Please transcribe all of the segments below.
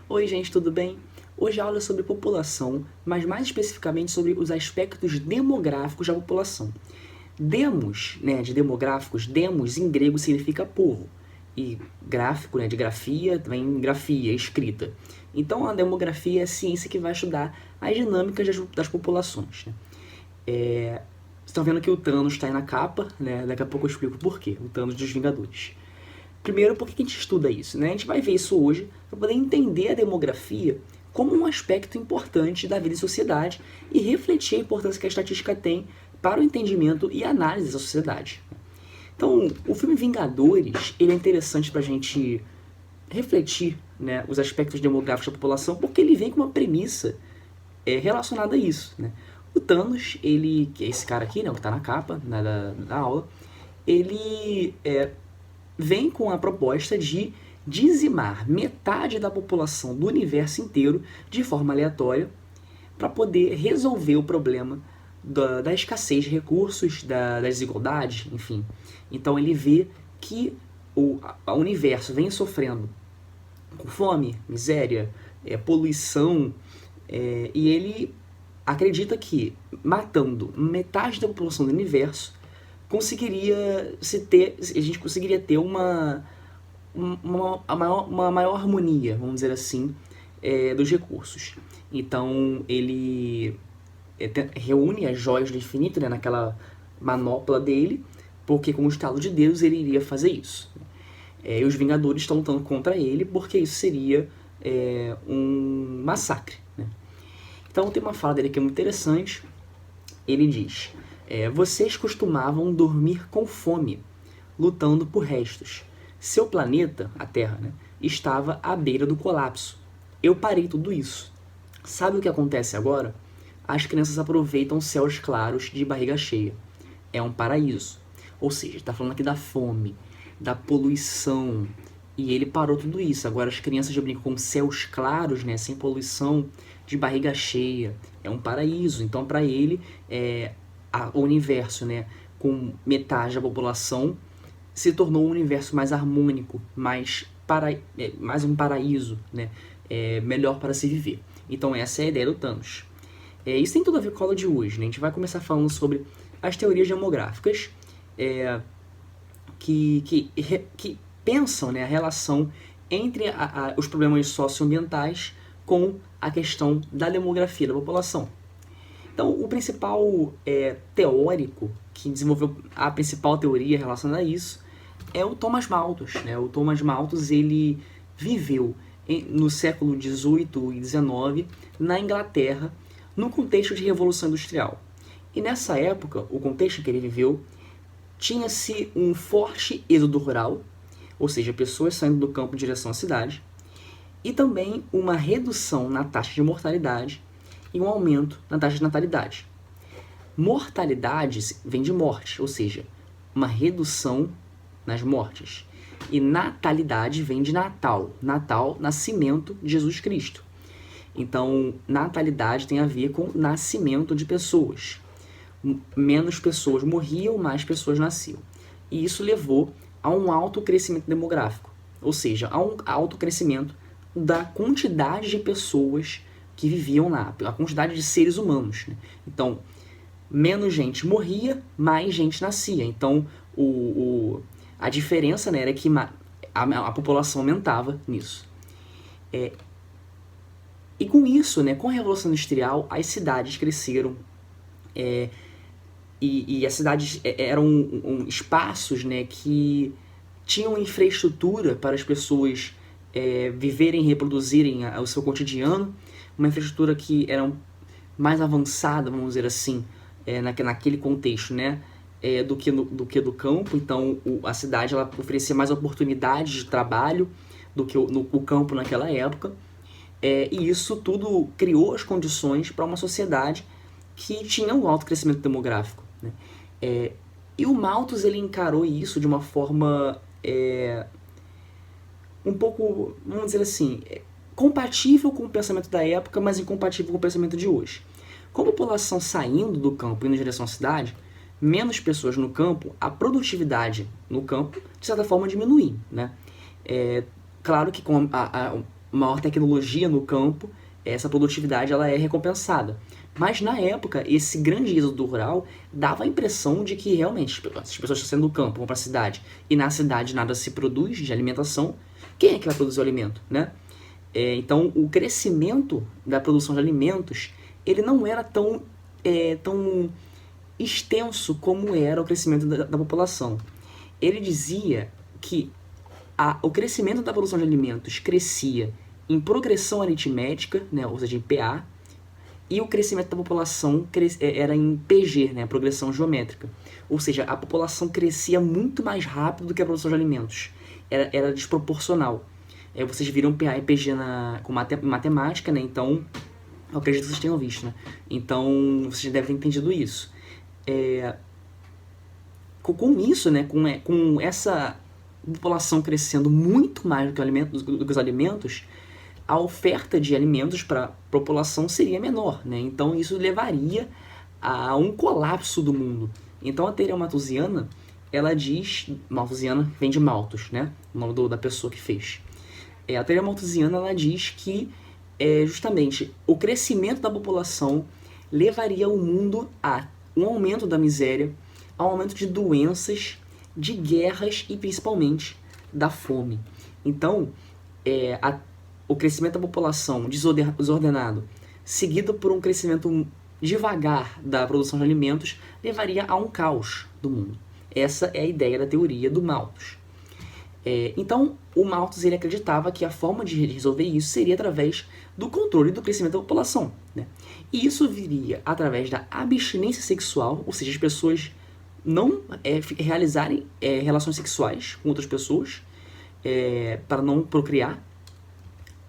Oi gente, tudo bem? Hoje a aula é sobre população, mas mais especificamente sobre os aspectos demográficos da população. Demos, de demográficos, demos em grego significa povo. E gráfico, de grafia, vem grafia, escrita. Então a demografia é a ciência que vai estudar as dinâmicas das populações. Vocês estão vendo que o Thanos está aí na capa, daqui a pouco eu explico por quê, o Thanos dos Vingadores. Primeiro, por que a gente estuda isso? A gente vai ver isso hoje para poder entender a demografia como um aspecto importante da vida em sociedade e refletir a importância que a estatística tem para o entendimento e análise da sociedade. Então, o filme Vingadores ele é interessante para a gente refletir os aspectos demográficos da população porque ele vem com uma premissa relacionada a isso. O Thanos, ele, que é esse cara aqui, que está na capa da aula, ele vem com a proposta de dizimar metade da população do universo inteiro de forma aleatória para poder resolver o problema da escassez de recursos, da desigualdade, enfim. Então ele vê que o universo vem sofrendo com fome, miséria, poluição, e ele acredita que matando metade da população do universo a gente conseguiria ter uma maior harmonia, vamos dizer assim, dos recursos. Então ele reúne as joias do infinito naquela manopla dele, porque com o estalo de Deus ele iria fazer isso. E os Vingadores estão lutando contra ele porque isso seria um massacre. Então tem uma fala dele que é muito interessante. Ele diz: vocês costumavam dormir com fome, lutando por restos. Seu planeta, a Terra, estava à beira do colapso. Eu parei tudo isso. Sabe o que acontece agora? As crianças aproveitam céus claros de barriga cheia. É um paraíso. Ou seja, está falando aqui da fome, da poluição. E ele parou tudo isso. Agora as crianças já brincam com céus claros, sem poluição, de barriga cheia. É um paraíso. Então, para ele, o universo, com metade da população, se tornou um universo mais harmônico, mais um paraíso, melhor para se viver. Então essa é a ideia do Thanos. Isso tem tudo a ver com a aula de hoje. A gente vai começar falando sobre as teorias demográficas que pensam a relação entre os problemas socioambientais com a questão da demografia da população. Então, o principal teórico que desenvolveu a principal teoria relacionada a isso é o Thomas Malthus. O Thomas Malthus ele viveu no século XVIII e XIX na Inglaterra, no contexto de Revolução Industrial. E nessa época, o contexto que ele viveu, tinha-se um forte êxodo rural, ou seja, pessoas saindo do campo em direção à cidade, e também uma redução na taxa de mortalidade e um aumento na taxa de natalidade. Mortalidade vem de morte, ou seja, uma redução nas mortes. E natalidade vem de Natal. Natal, nascimento de Jesus Cristo. Então, natalidade tem a ver com nascimento de pessoas. Menos pessoas morriam, mais pessoas nasciam. E isso levou a um alto crescimento demográfico. Ou seja, a um alto crescimento da quantidade de pessoas que viviam lá, a quantidade de seres humanos. Então, menos gente morria, mais gente nascia. Então, a diferença era que a população aumentava nisso. E com isso, com a Revolução Industrial, as cidades cresceram. E as cidades eram espaços que tinham infraestrutura para as pessoas viverem e reproduzirem o seu cotidiano. Uma infraestrutura que era mais avançada, vamos dizer assim, naquele contexto, do que do campo. Então a cidade ela oferecia mais oportunidades de trabalho do que o campo naquela época, e isso tudo criou as condições para uma sociedade que tinha um alto crescimento demográfico. E o Malthus ele encarou isso de uma forma um pouco, vamos dizer assim, compatível com o pensamento da época, mas incompatível com o pensamento de hoje. Com a população saindo do campo e indo em direção à cidade, menos pessoas no campo, a produtividade no campo, de certa forma, diminui. Claro que com maior tecnologia no campo, essa produtividade ela é recompensada. Mas na época, esse grande êxodo rural dava a impressão de que realmente as pessoas estão saindo do campo, vão para a cidade, e na cidade nada se produz de alimentação, quem é que vai produzir o alimento, né? Então, o crescimento da produção de alimentos, ele não era tão extenso como era o crescimento da população. Ele dizia que o crescimento da produção de alimentos crescia em progressão aritmética, né, ou seja, em PA, e o crescimento da população era em PG, né, progressão geométrica. Ou seja, a população crescia muito mais rápido do que a produção de alimentos. Era desproporcional. Vocês viram PA e PG com matemática, né, então eu acredito que vocês tenham visto, né? Então vocês devem ter entendido isso. Com isso, né, com essa população crescendo muito mais do que os alimentos, a oferta de alimentos para a população seria menor, né? Então isso levaria a um colapso do mundo. Então a teoria malthusiana, ela diz, malthusiana vem de Malthus, né? O nome da pessoa que fez. A teoria malthusiana, ela diz que justamente o crescimento da população levaria o mundo a um aumento da miséria, a um aumento de doenças, de guerras e principalmente da fome. Então, o crescimento da população desordenado, seguido por um crescimento devagar da produção de alimentos, levaria a um caos do mundo. Essa é a ideia da teoria do Malthus. Então, o Malthus ele acreditava que a forma de resolver isso seria através do controle do crescimento da população, né? E isso viria através da abstinência sexual, ou seja, as pessoas não realizarem relações sexuais com outras pessoas para não procriar,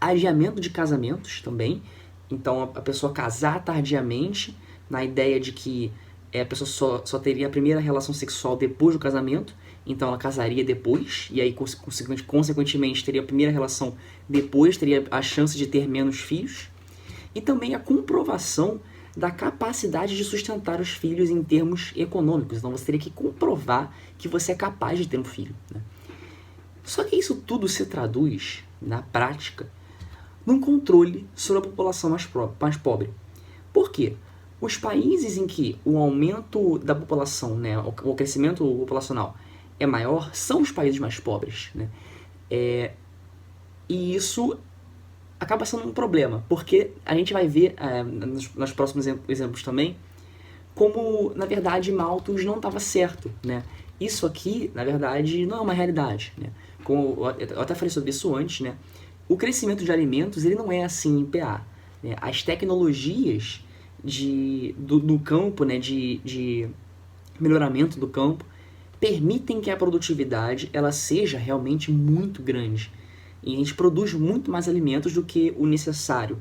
adiamento de casamentos também, então a pessoa casar tardiamente, na ideia de que a pessoa só teria a primeira relação sexual depois do casamento, então ela casaria depois, e aí consequentemente teria a primeira relação depois, teria a chance de ter menos filhos, e também a comprovação da capacidade de sustentar os filhos em termos econômicos. Então você teria que comprovar que você é capaz de ter um filho, né? Só que isso tudo se traduz, na prática, num controle sobre a população mais pobre. Por quê? Os países em que o aumento da população, né, o crescimento populacional é maior, são os países mais pobres, né? E isso acaba sendo um problema, porque a gente vai ver nos próximos exemplos também, como, na verdade, Malthus não estava certo, né? Isso aqui, na verdade, não é uma realidade, né? Como eu até falei sobre isso antes, né? O crescimento de alimentos ele não é assim em PA, né? As tecnologias do campo, né, de melhoramento do campo, permitem que a produtividade ela seja realmente muito grande. E a gente produz muito mais alimentos do que o necessário.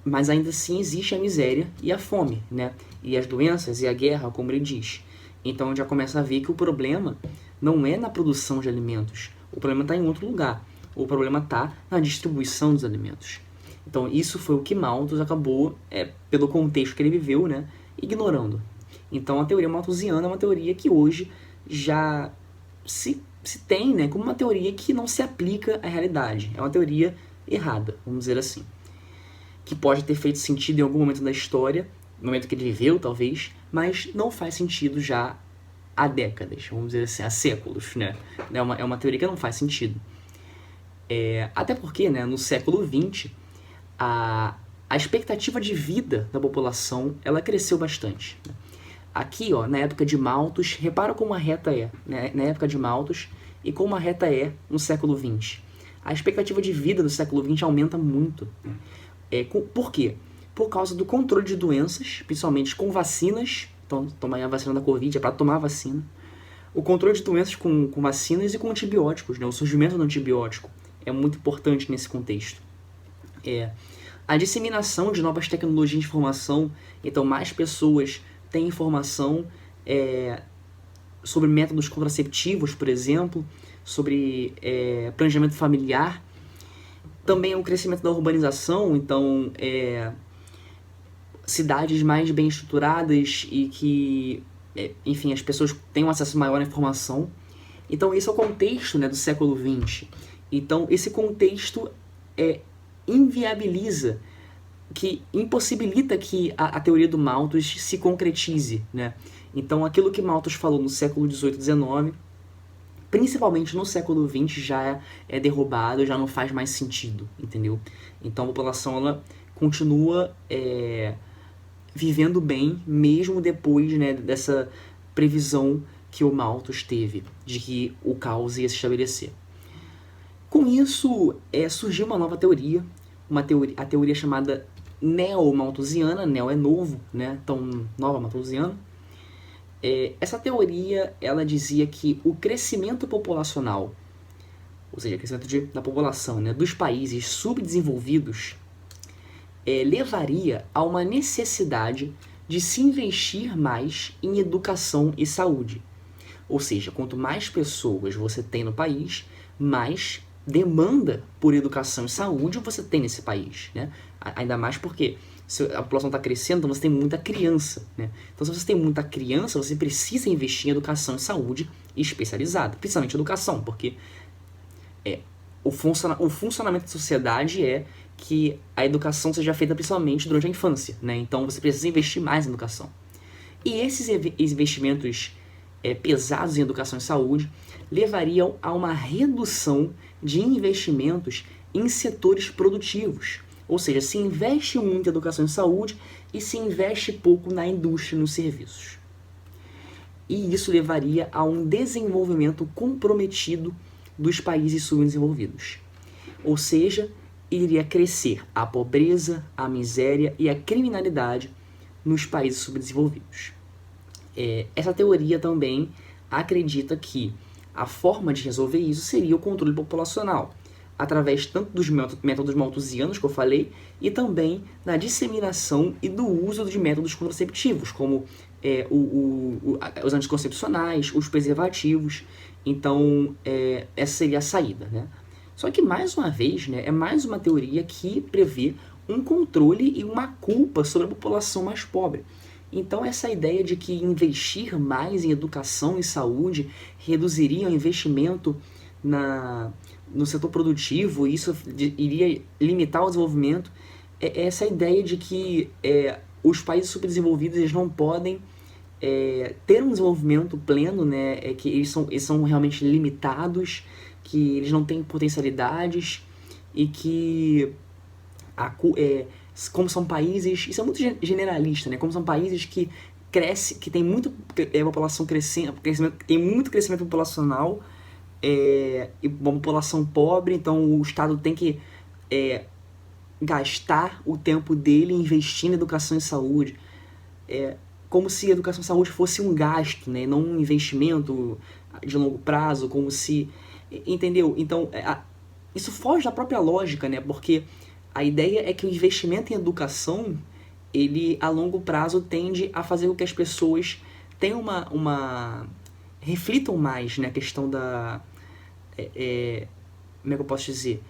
Mas ainda assim existe a miséria e a fome, né? E as doenças e a guerra, como ele diz. Então a gente já começa a ver que o problema não é na produção de alimentos. O problema está em outro lugar. O problema está na distribuição dos alimentos. Então isso foi o que Malthus acabou, pelo contexto que ele viveu, né, ignorando. Então a teoria malthusiana é uma teoria que hoje já se tem, né, como uma teoria que não se aplica à realidade. É uma teoria errada, vamos dizer assim. Que pode ter feito sentido em algum momento da história, no momento que ele viveu, talvez, mas não faz sentido já há décadas, vamos dizer assim, há séculos, né? É uma teoria que não faz sentido. Até porque, né, no século XX, a expectativa de vida da população ela cresceu bastante, né? Aqui, ó, na época de Malthus, repara como a reta é, né? Na época de Malthus e como a reta é no século XX. A expectativa de vida do século XX aumenta muito, né? Por quê? Por causa do controle de doenças, principalmente com vacinas. Então, tomar a vacina da Covid é para tomar a vacina. O controle de doenças com vacinas e com antibióticos, né? O surgimento do antibiótico é muito importante nesse contexto. A disseminação de novas tecnologias de informação, então mais pessoas têm informação sobre métodos contraceptivos, por exemplo, sobre planejamento familiar. Também o crescimento da urbanização, então cidades mais bem estruturadas e que, enfim, as pessoas têm um acesso maior à informação. Então esse é o contexto, né, do século XX. Então esse contexto inviabiliza, que impossibilita que a teoria do Malthus se concretize, né? Então, aquilo que Malthus falou no século XVIII e XIX, principalmente no século XX, já é derrubado, já não faz mais sentido, entendeu? Então, a população ela continua vivendo bem, mesmo depois, né, dessa previsão que o Malthus teve, de que o caos ia se estabelecer. Com isso, surgiu uma nova teoria, a teoria chamada neo-malthusiana. Neo é novo, né? Então, nova malthusiana. Essa teoria, ela dizia que o crescimento populacional, ou seja, o crescimento da população, né, dos países subdesenvolvidos, levaria a uma necessidade de se investir mais em educação e saúde. Ou seja, quanto mais pessoas você tem no país, mais demanda por educação e saúde você tem nesse país, né? Ainda mais porque se a população está crescendo, então você tem muita criança, né? Então, se você tem muita criança, você precisa investir em educação e saúde especializada, principalmente educação, porque o funcionamento da sociedade é que a educação seja feita principalmente durante a infância, né? Então, você precisa investir mais em educação. E esses investimentos pesados em educação e saúde levariam a uma redução de investimentos em setores produtivos. Ou seja, se investe muito em educação e saúde e se investe pouco na indústria e nos serviços. E isso levaria a um desenvolvimento comprometido dos países subdesenvolvidos. Ou seja, iria crescer a pobreza, a miséria e a criminalidade nos países subdesenvolvidos. Essa teoria também acredita que a forma de resolver isso seria o controle populacional, através tanto dos métodos malthusianos que eu falei, e também na disseminação e do uso de métodos contraceptivos, como os anticoncepcionais, os preservativos. Então, essa seria a saída, né? Só que, mais uma vez, né, é mais uma teoria que prevê um controle e uma culpa sobre a população mais pobre. Então, essa ideia de que investir mais em educação e saúde reduziria o investimento no setor produtivo, e isso iria limitar o desenvolvimento, essa ideia de que os países subdesenvolvidos eles não podem ter um desenvolvimento pleno, né, que eles são realmente limitados, que eles não têm potencialidades e que como são países, isso é muito generalista, né? Como são países que crescem, que tem muito população crescendo, tem muito crescimento populacional e uma população pobre, então o Estado tem que gastar o tempo dele investindo em educação e saúde, como se a educação e saúde fosse um gasto, né? Não um investimento de longo prazo, como se, entendeu? Então isso foge da própria lógica, né? Porque a ideia é que o investimento em educação, ele a longo prazo tende a fazer com que as pessoas tenham reflitam mais na questão da como é que eu posso dizer?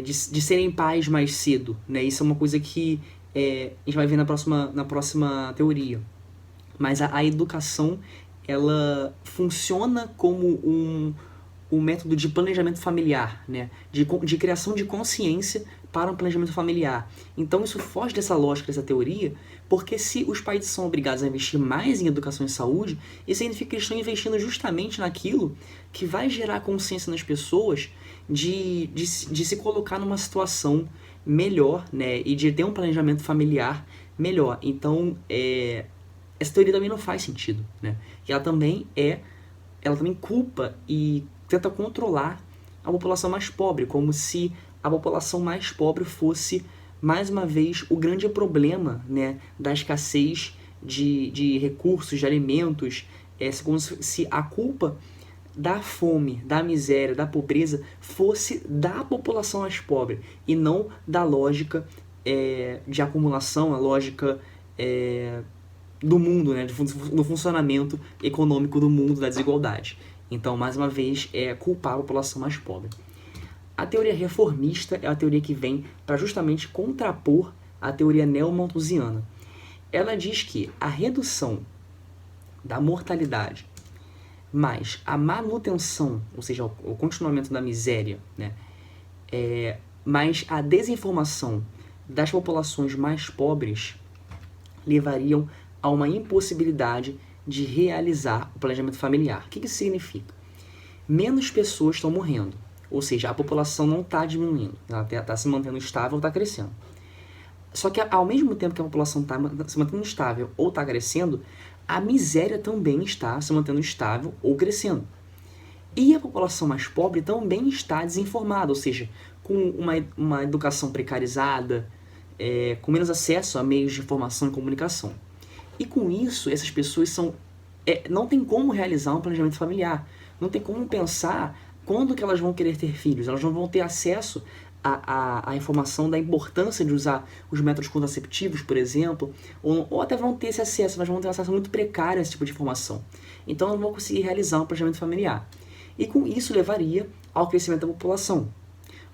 De serem pais mais cedo, né? Isso é uma coisa que a gente vai ver na próxima teoria. Mas a educação, ela funciona como um método de planejamento familiar, né? De criação de consciência para um planejamento familiar. Então isso foge dessa lógica, dessa teoria, porque se os países são obrigados a investir mais em educação e saúde, isso significa que eles estão investindo justamente naquilo que vai gerar consciência nas pessoas de se colocar numa situação melhor, né? E de ter um planejamento familiar melhor. Então, essa teoria também não faz sentido, né? E ela também culpa e tenta controlar a população mais pobre, como se a população mais pobre fosse, mais uma vez, o grande problema, né, da escassez de recursos, de alimentos, como se a culpa da fome, da miséria, da pobreza fosse da população mais pobre e não da lógica de acumulação, a lógica do mundo, né, do funcionamento econômico do mundo, da desigualdade. Então, mais uma vez, culpar a população mais pobre. A teoria reformista é a teoria que vem para justamente contrapor a teoria neo-malthusiana. Ela diz que a redução da mortalidade mais a manutenção, ou seja, o continuamento da miséria, né, mas a desinformação das populações mais pobres levariam a uma impossibilidade de realizar o planejamento familiar. O que isso significa? Menos pessoas estão morrendo, ou seja, a população não está diminuindo, ela está se mantendo estável ou está crescendo. Só que ao mesmo tempo que a população está se mantendo estável ou está crescendo, a miséria também está se mantendo estável ou crescendo. E a população mais pobre também está desinformada, ou seja, com uma educação precarizada, com menos acesso a meios de informação e comunicação. E com isso, essas pessoas não tem como realizar um planejamento familiar, não tem como pensar quando que elas vão querer ter filhos, elas não vão ter acesso à informação da importância de usar os métodos contraceptivos, por exemplo, ou até vão ter esse acesso, mas vão ter um acesso muito precário a esse tipo de informação. Então não vão conseguir realizar um planejamento familiar. E com isso levaria ao crescimento da população.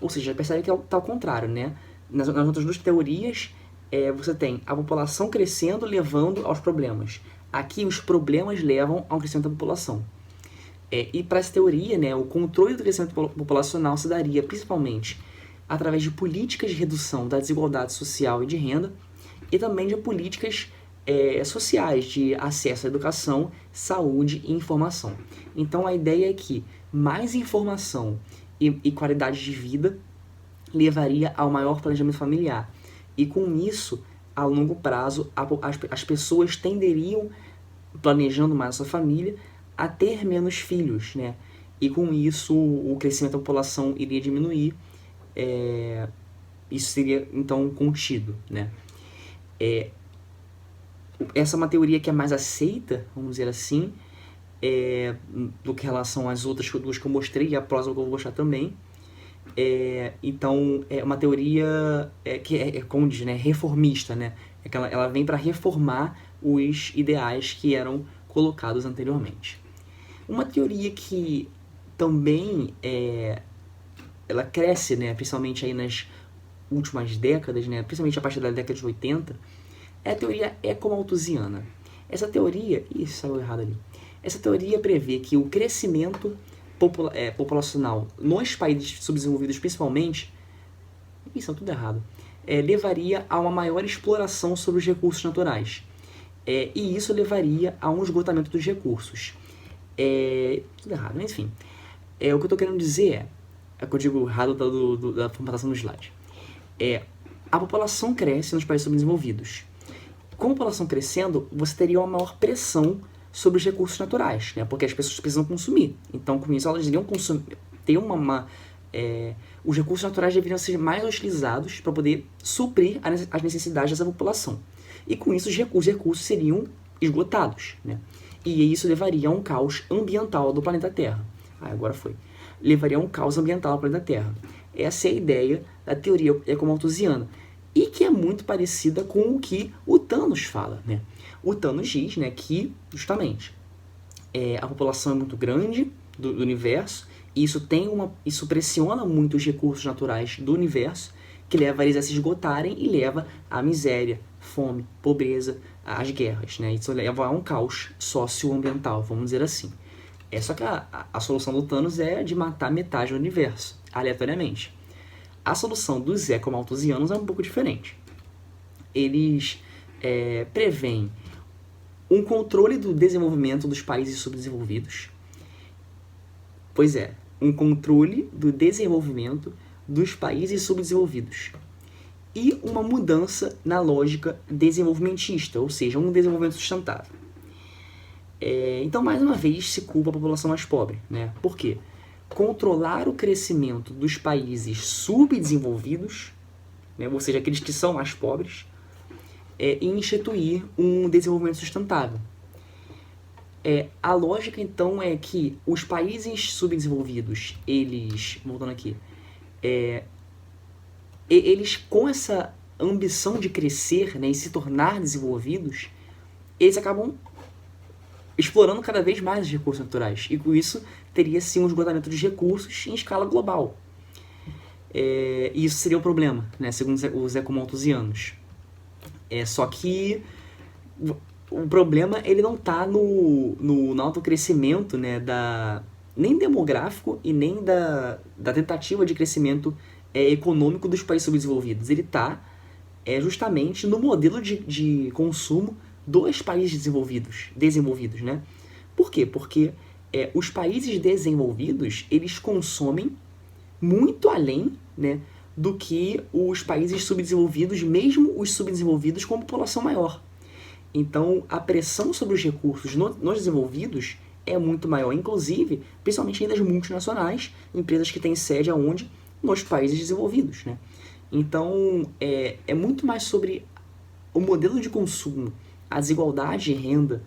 Ou seja, percebe que está ao contrário, né? Nas outras duas teorias, você tem a população crescendo levando aos problemas. Aqui os problemas levam ao crescimento da população. E para essa teoria, né, o controle do crescimento populacional se daria principalmente através de políticas de redução da desigualdade social e de renda, e também de políticas sociais de acesso à educação, saúde e informação. Então a ideia é que mais informação e qualidade de vida levaria ao maior planejamento familiar. E com isso, a longo prazo, as pessoas tenderiam, planejando mais a sua família, a ter menos filhos, né? E com isso, o crescimento da população iria diminuir. Isso seria, então, contido, né? Essa é uma teoria que é mais aceita, vamos dizer assim, do que em relação às outras duas que eu mostrei, e a próxima que eu vou mostrar também. Então, é uma teoria que como diz, né, reformista, né? Ela vem para reformar os ideais que eram colocados anteriormente. Uma teoria que também ela cresce, né, principalmente aí nas últimas décadas, né, principalmente a partir da década de 80, é a teoria ecomalthusiana. Essa teoria... Ih, saiu errado ali. Essa teoria prevê que o crescimento populacional nos países subdesenvolvidos, principalmente... Ih, saiu tudo errado. Levaria a uma maior exploração sobre os recursos naturais. E isso levaria a um esgotamento dos recursos. Tudo errado, mas enfim. O que eu estou querendo dizer é que eu digo errado da formatação do slide. A população cresce nos países subdesenvolvidos. Com a população crescendo, você teria uma maior pressão sobre os recursos naturais, né? Porque as pessoas precisam consumir. Então, com isso, elas iriam ter os recursos naturais deveriam ser mais utilizados para poder suprir as necessidades dessa população. E com isso, os recursos seriam esgotados, né? E isso levaria a um caos ambiental do planeta Terra. Agora foi. Levaria a um caos ambiental do planeta Terra. Essa é a ideia da teoria ecomalthusiana. E que é muito parecida com o que o Thanos fala, né? O Thanos diz, né, que, justamente, a população é muito grande do universo, e isso pressiona muito os recursos naturais do universo, que leva eles a se esgotarem e leva à miséria, fome, pobreza, às guerras, né? Isso leva a um caos socioambiental, vamos dizer assim. Só que a solução do Thanos é de matar metade do universo, aleatoriamente. A solução dos ecomalthusianos é um pouco diferente. Eles preveem um controle do desenvolvimento dos países subdesenvolvidos. Pois um controle do desenvolvimento dos países subdesenvolvidos. E uma mudança na lógica desenvolvimentista, ou seja, um desenvolvimento sustentável. Então, mais uma vez, se culpa a população mais pobre, né? Por quê? Controlar o crescimento dos países subdesenvolvidos, né? Ou seja, aqueles que são mais pobres, e instituir um desenvolvimento sustentável. A lógica, então, é que os países subdesenvolvidos, voltando aqui, eles, com essa ambição de crescer, né, e se tornar desenvolvidos, eles acabam explorando cada vez mais os recursos naturais. E com isso, teria sim um esgotamento de recursos em escala global. E isso seria o problema, né, segundo os ecomalthusianos. Só que o problema ele não está no alto crescimento, né, nem demográfico e nem da tentativa de crescimento econômico dos países subdesenvolvidos. Ele está justamente no modelo de consumo dos países desenvolvidos, né? Por quê? Porque os países desenvolvidos, eles consomem muito além, né, do que os países subdesenvolvidos, mesmo os subdesenvolvidos com população maior. Então, a pressão sobre os recursos nos desenvolvidos é muito maior, inclusive, principalmente das multinacionais, empresas que têm sede aonde? Nos países desenvolvidos, né? Então, é muito mais sobre o modelo de consumo, a desigualdade de renda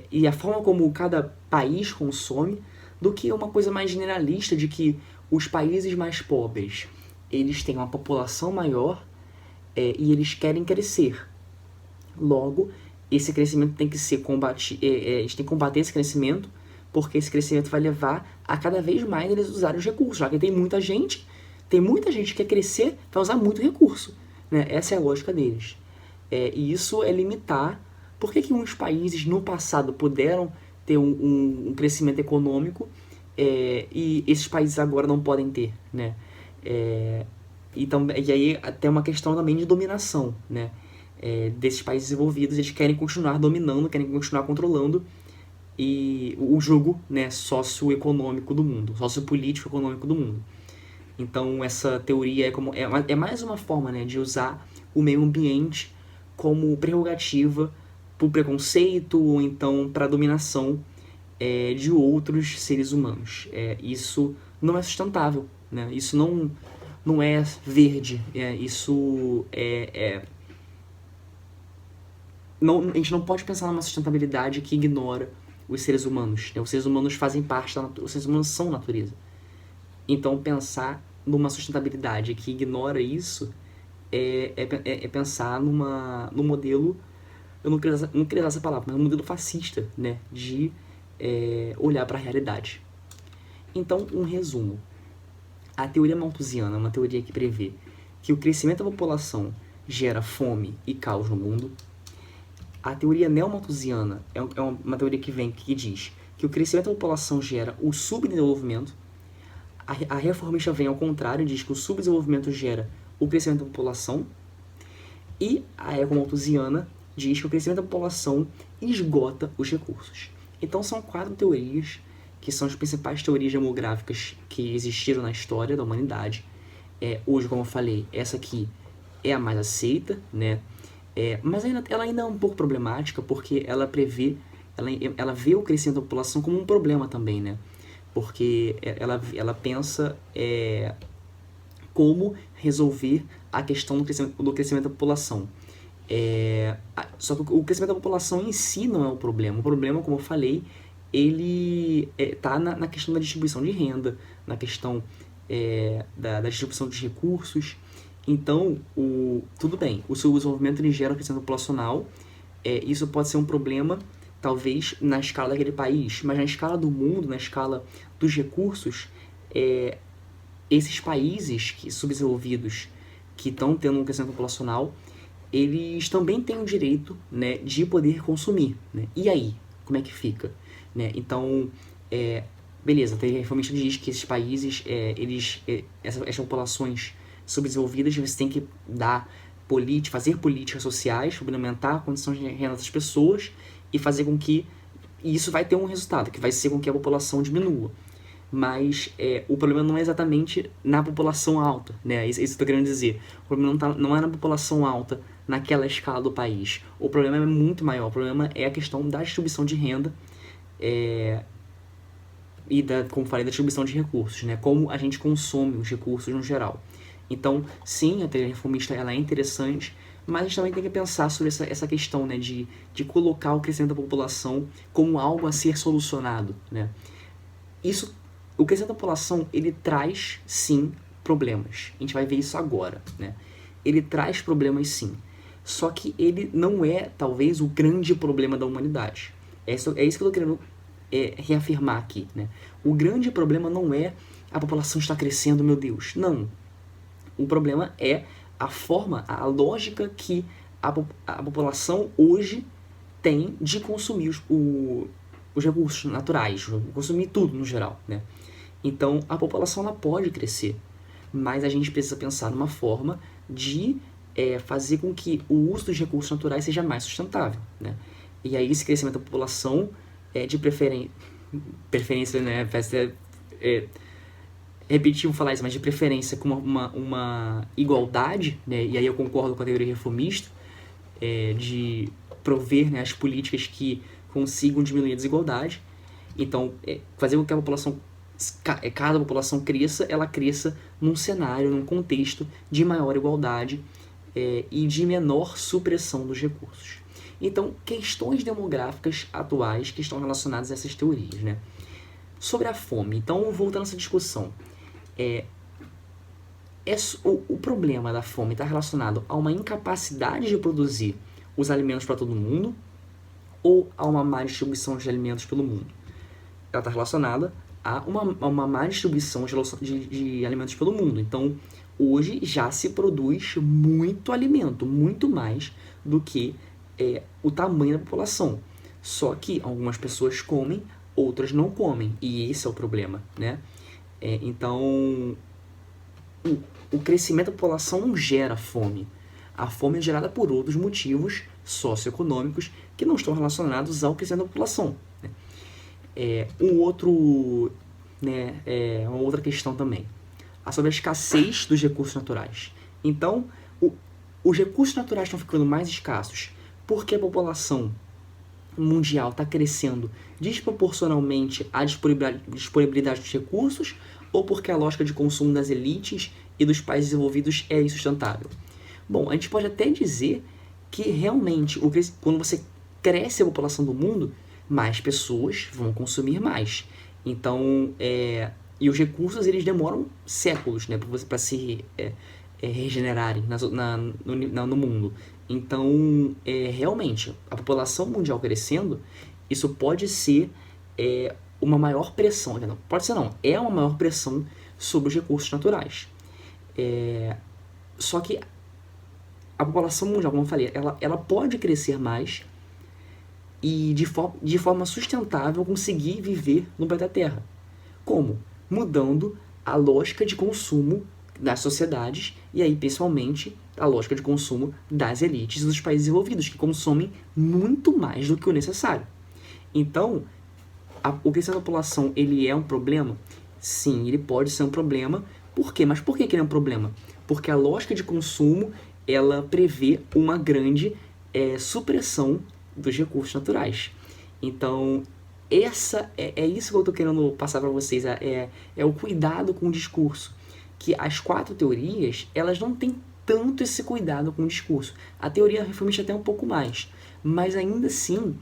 e a forma como cada país consome, do que uma coisa mais generalista de que os países mais pobres, eles têm uma população maior e eles querem crescer. Logo, esse crescimento tem que ser combatido, a gente tem que combater esse crescimento, porque esse crescimento vai levar a cada vez mais eles usarem os recursos, já que tem muita gente que quer crescer, vai usar muito recurso, né? Essa é a lógica deles. E isso é limitar. Por que uns países no passado puderam ter um crescimento econômico e esses países agora não podem ter, né? E aí até uma questão também de dominação, né? Desses países desenvolvidos, eles querem continuar dominando, querem continuar controlando o jogo, né, socioeconômico do mundo, sociopolítico econômico do mundo. Então essa teoria é mais uma forma, né, de usar o meio ambiente como prerrogativa para o preconceito ou então para a dominação de outros seres humanos. Isso não é sustentável, né? Isso não é verde, a gente não pode pensar numa sustentabilidade que ignora os seres humanos, né? Os seres humanos fazem parte da natureza, os seres humanos são natureza. Então pensar numa sustentabilidade que ignora isso é pensar num modelo, eu não queria usar essa palavra, mas um modelo fascista, né, de olhar para a realidade. Então, um resumo. A teoria malthusiana é uma teoria que prevê que o crescimento da população gera fome e caos no mundo. A teoria neomalthusiana é uma teoria que diz que o crescimento da população gera o subdesenvolvimento. A reformista vem ao contrário, diz que o subdesenvolvimento gera o crescimento da população. E a ecomalthusiana diz que o crescimento da população esgota os recursos. Então são 4 teorias que são as principais teorias demográficas que existiram na história da humanidade. Hoje, como eu falei, essa aqui é a mais aceita, né? Mas ela ainda é um pouco problemática, porque ela vê o crescimento da população como um problema também, né? Porque ela pensa como resolver a questão do crescimento da população. Só que o crescimento da população em si não é o problema. O problema, como eu falei, ele está na questão da distribuição de renda, na questão da distribuição dos recursos. Então, tudo bem, o subdesenvolvimento ele gera o crescimento populacional, isso pode ser um problema, talvez, na escala daquele país, mas na escala do mundo, na escala dos recursos, esses países subdesenvolvidos que estão tendo um crescimento populacional, eles também têm o direito, né, de poder consumir, né? E aí, como é que fica? Né? Então, beleza, a reformista diz que esses países, essas populações subdesenvolvidas, você tem que fazer políticas sociais para aumentar a condição de renda das pessoas e fazer com que isso vai ter um resultado, que vai ser com que a população diminua. Mas o problema não é exatamente na população alta, né? Isso que eu estou querendo dizer. O problema não é na população alta, naquela escala do país. O problema é muito maior. O problema é a questão da distribuição de renda e como falei, da distribuição de recursos, né? Como a gente consome os recursos no geral. Então, sim, a teoria reformista ela é interessante, mas a gente também tem que pensar sobre essa questão, né, de colocar o crescimento da população como algo a ser solucionado, né? O crescimento da população, ele traz, sim, problemas. A gente vai ver isso agora, né? Ele traz problemas, sim. Só que ele não é, talvez, o grande problema da humanidade. É isso que eu estou querendo reafirmar aqui, né? O grande problema não é a população estar crescendo, meu Deus. Não. O problema é a lógica que a população hoje tem de consumir os recursos naturais, consumir tudo no geral, né? Então, a população ela pode crescer, mas a gente precisa pensar numa forma de fazer com que o uso dos recursos naturais seja mais sustentável, né? E aí esse crescimento da população de preferência, né, repetitivo falar isso, mas de preferência com uma igualdade, né, e aí eu concordo com a teoria reformista, de prover, né, as políticas que consigam diminuir a desigualdade. Então, fazer com que a população, cada população cresça, ela cresça num cenário, num contexto de maior igualdade e de menor supressão dos recursos. Então, questões demográficas atuais que estão relacionadas a essas teorias, né? Sobre a fome. Então, voltando a essa discussão, o problema da fome está relacionado a uma incapacidade de produzir os alimentos para todo mundo ou a uma má distribuição de alimentos pelo mundo? Ela está relacionada a uma má distribuição de alimentos pelo mundo. Então, hoje já se produz muito alimento, muito mais do que o tamanho da população. Só que algumas pessoas comem, outras não comem, e esse é o problema, né? Então, o crescimento da população não gera fome. A fome é gerada por outros motivos socioeconômicos que não estão relacionados ao crescimento da população, né? Uma outra questão também sobre a escassez dos recursos naturais. Então, os recursos naturais estão ficando mais escassos porque a população mundial está crescendo desproporcionalmente à disponibilidade dos recursos, ou porque a lógica de consumo das elites e dos países desenvolvidos é insustentável? Bom, a gente pode até dizer que realmente, quando você cresce a população do mundo, mais pessoas vão consumir mais. Então, e os recursos eles demoram séculos, né, para se regenerarem no mundo. Então, realmente, a população mundial crescendo, isso pode ser uma maior pressão. Não, pode ser não, é uma maior pressão sobre os recursos naturais. Só que a população mundial, como eu falei, ela pode crescer mais e de forma sustentável conseguir viver no planeta Terra. Como? Mudando a lógica de consumo das sociedades e aí, principalmente, a lógica de consumo das elites dos países desenvolvidos, que consomem muito mais do que o necessário. Então, o crescimento da população, ele é um problema? Sim, ele pode ser um problema. Por quê? Mas por que ele é um problema? Porque a lógica de consumo, ela prevê uma grande supressão dos recursos naturais. Então, é isso que eu estou querendo passar para vocês, é o cuidado com o discurso. Que as 4 teorias, elas não têm tanto esse cuidado com o discurso. A teoria reformista até um pouco mais, mas ainda assim,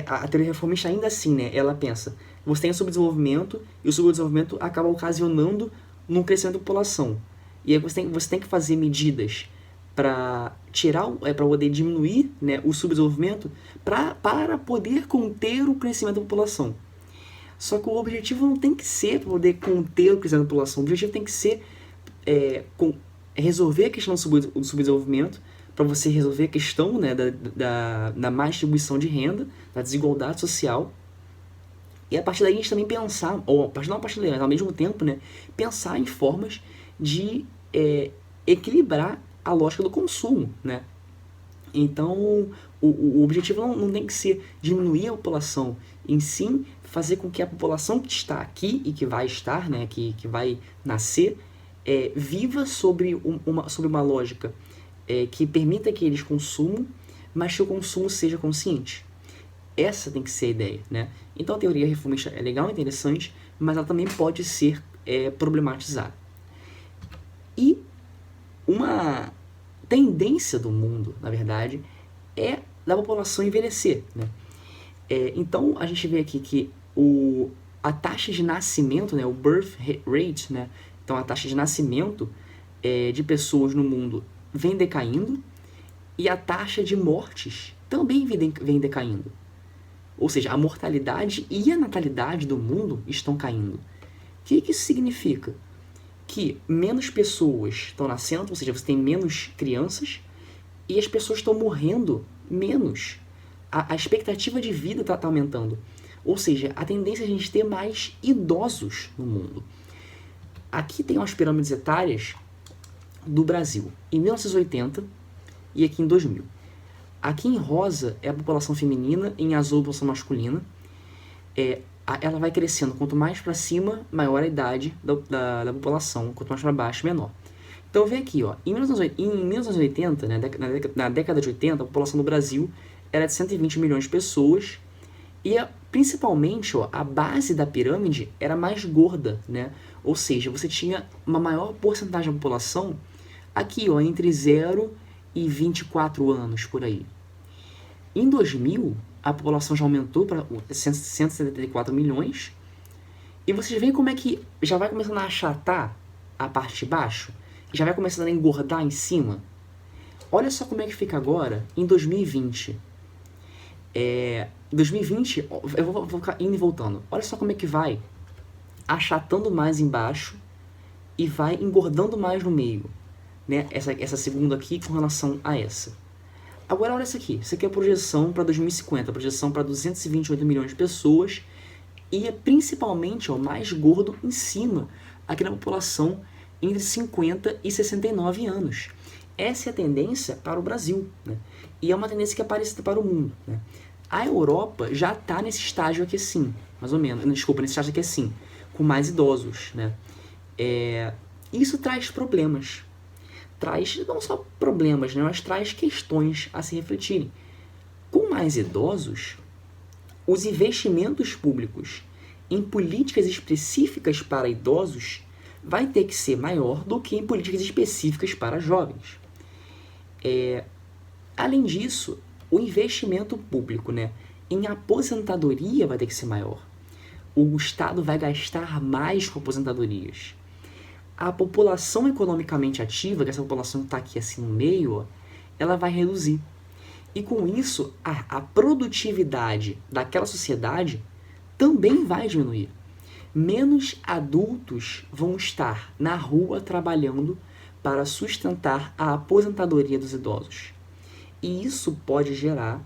a teoria reformista ainda assim, né, ela pensa, você tem o subdesenvolvimento, e o subdesenvolvimento acaba ocasionando num crescimento da população. E aí você tem que fazer medidas para para poder diminuir, né, o subdesenvolvimento, para poder conter o crescimento da população. Só que o objetivo não tem que ser para poder conter o crescimento da população. O objetivo tem que ser resolver a questão do subdesenvolvimento, para você resolver a questão, né, da má distribuição de renda, da desigualdade social. E a partir daí a gente também pensar, mas ao mesmo tempo, né, pensar em formas de equilibrar a lógica do consumo, né? Então, o objetivo não tem que ser diminuir a população, em sim fazer com que a população que está aqui e que vai estar, né, que vai nascer, viva sobre uma lógica que permita que eles consumam, mas que o consumo seja consciente. Essa tem que ser a ideia, né? Então a teoria reformista é legal, interessante, mas ela também pode ser problematizada. E uma tendência do mundo, na verdade, é da população envelhecer, né? Então a gente vê aqui que a taxa de nascimento, né, o birth rate, né, então a taxa de nascimento de pessoas no mundo vem decaindo e a taxa de mortes também vem decaindo. Ou seja, a mortalidade e a natalidade do mundo estão caindo. O que isso significa? Que menos pessoas estão nascendo, ou seja, você tem menos crianças e as pessoas estão morrendo menos. A expectativa de vida está aumentando. Ou seja, a tendência é a gente ter mais idosos no mundo. Aqui tem as pirâmides etárias do Brasil, em 1980 e aqui em 2000. Aqui em rosa é a população feminina, em azul a população masculina. Ela vai crescendo, quanto mais para cima, maior a idade da população, quanto mais para baixo, menor. Então vem aqui, ó, em 1980, né, na década de 80, a população do Brasil era de 120 milhões de pessoas e principalmente, ó, a base da pirâmide era mais gorda, né? Ou seja, você tinha uma maior porcentagem da população aqui, ó, entre 0 e 24 anos, por aí. Em 2000, a população já aumentou para 174 milhões. E vocês veem como é que já vai começando a achatar a parte de baixo? Já vai começando a engordar em cima? Olha só como é que fica agora em 2020. 2020, eu vou ficar indo e voltando. Olha só como é que vai achatando mais embaixo e vai engordando mais no meio, né? Essa segunda aqui com relação a essa. Agora olha isso aqui é a projeção para 2050, a projeção para 228 milhões de pessoas e é principalmente, ó, mais gordo em cima, aqui na população entre 50 e 69 anos. Essa é a tendência para o Brasil, né? E é uma tendência que é parecida para o mundo, né? A Europa já está nesse estágio aqui assim, mais ou menos, desculpa, nesse estágio aqui assim, com mais idosos, né? Isso traz problemas. Traz não só problemas, né, mas traz questões a se refletirem. Com mais idosos, os investimentos públicos em políticas específicas para idosos vai ter que ser maior do que em políticas específicas para jovens. Além disso, o investimento público, né, em aposentadoria vai ter que ser maior. O Estado vai gastar mais com aposentadorias. A população economicamente ativa, que essa população que está aqui assim no meio, ó, ela vai reduzir. E com isso, a produtividade daquela sociedade também vai diminuir. Menos adultos vão estar na rua trabalhando para sustentar a aposentadoria dos idosos. E isso pode gerar